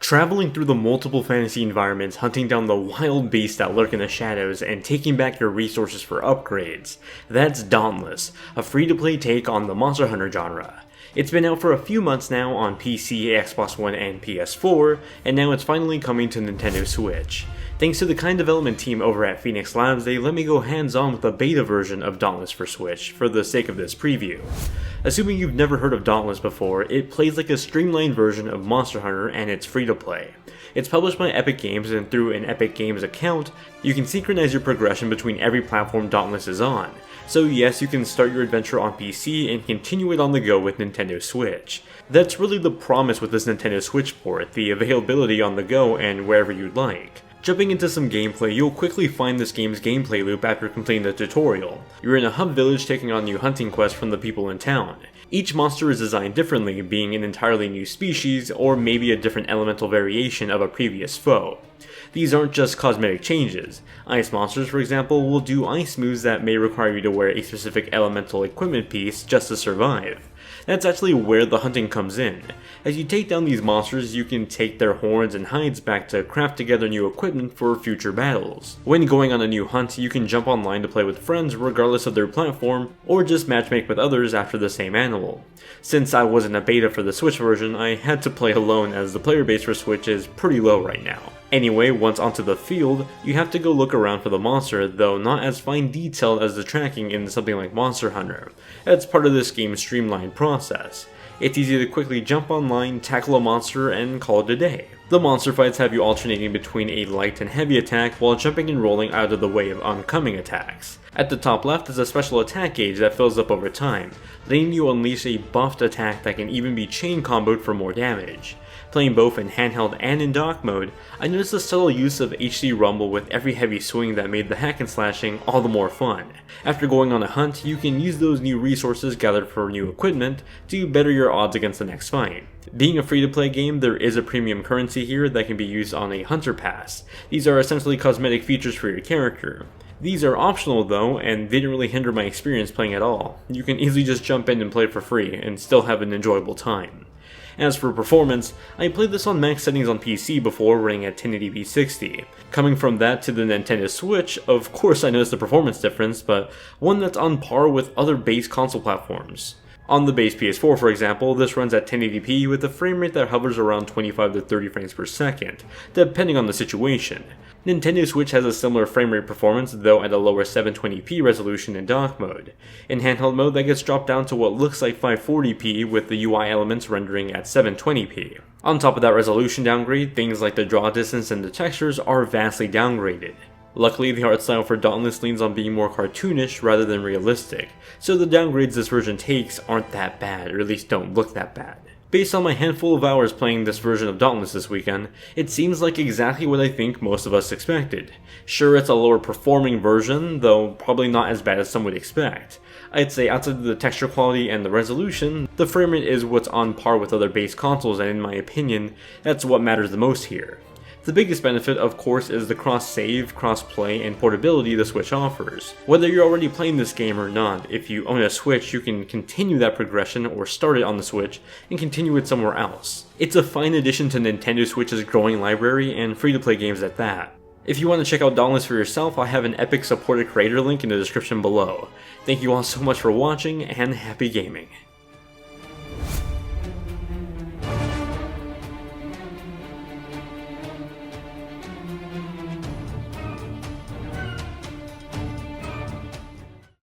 Traveling through the multiple fantasy environments, hunting down the wild beasts that lurk in the shadows, and taking back your resources for upgrades. That's Dauntless, a free-to-play take on the Monster Hunter genre. It's been out for a few months now on PC, Xbox One, and PS4, and now it's finally coming to Nintendo Switch. Thanks to the kind development team over at Phoenix Labs, they let me go hands-on with the beta version of Dauntless for Switch, for the sake of this preview. Assuming you've never heard of Dauntless before, it plays like a streamlined version of Monster Hunter and it's free to play. It's published by Epic Games, and through an Epic Games account, you can synchronize your progression between every platform Dauntless is on. So yes, you can start your adventure on PC and continue it on the go with Nintendo Switch. That's really the promise with this Nintendo Switch port, the availability on the go and wherever you'd like. Jumping into some gameplay, you'll quickly find this game's gameplay loop after completing the tutorial. You're in a hub village taking on new hunting quests from the people in town. Each monster is designed differently, being an entirely new species, or maybe a different elemental variation of a previous foe. These aren't just cosmetic changes. Ice monsters, for example, will do ice moves that may require you to wear a specific elemental equipment piece just to survive. That's actually where the hunting comes in. As you take down these monsters, you can take their horns and hides back to craft together new equipment for future battles. When going on a new hunt, you can jump online to play with friends regardless of their platform, or just matchmake with others after the same animal. Since I wasn't a beta for the Switch version, I had to play alone as the player base for Switch is pretty low right now. Anyway, once onto the field, you have to go look around for the monster, though not as fine detailed as the tracking in something like Monster Hunter. That's part of this game's streamlined process. It's easy to quickly jump online, tackle a monster, and call it a day. The monster fights have you alternating between a light and heavy attack while jumping and rolling out of the way of oncoming attacks. At the top left is a special attack gauge that fills up over time, letting you unleash a buffed attack that can even be chain comboed for more damage. Playing both in handheld and in dock mode, I noticed a subtle use of HD rumble with every heavy swing that made the hack and slashing all the more fun. After going on a hunt, you can use those new resources gathered for new equipment to better your odds against the next fight. Being a free-to-play game, there is a premium currency here that can be used on a Hunter Pass. These are essentially cosmetic features for your character. These are optional though, and they didn't really hinder my experience playing at all. You can easily just jump in and play for free, and still have an enjoyable time. As for performance, I played this on max settings on PC before, running at 1080p 60. Coming from that to the Nintendo Switch, of course I noticed a performance difference, but one that's on par with other base console platforms. On the base PS4, for example, this runs at 1080p with a frame rate that hovers around 25 to 30 frames per second, depending on the situation. Nintendo Switch has a similar frame rate performance, though at a lower 720p resolution in dock mode. In handheld mode, that gets dropped down to what looks like 540p, with the UI elements rendering at 720p. On top of that resolution downgrade, things like the draw distance and the textures are vastly downgraded. Luckily, the art style for Dauntless leans on being more cartoonish rather than realistic, so the downgrades this version takes aren't that bad, or at least don't look that bad. Based on my handful of hours playing this version of Dauntless this weekend, it seems like exactly what I think most of us expected. Sure, it's a lower performing version, though probably not as bad as some would expect. I'd say outside of the texture quality and the resolution, the frame rate is what's on par with other base consoles, and in my opinion, that's what matters the most here. The biggest benefit, of course, is the cross-save, cross-play, and portability the Switch offers. Whether you're already playing this game or not, if you own a Switch, you can continue that progression or start it on the Switch and continue it somewhere else. It's a fine addition to Nintendo Switch's growing library and free-to-play games at that. If you want to check out Dauntless for yourself, I have an Epic supported creator link in the description below. Thank you all so much for watching, and happy gaming.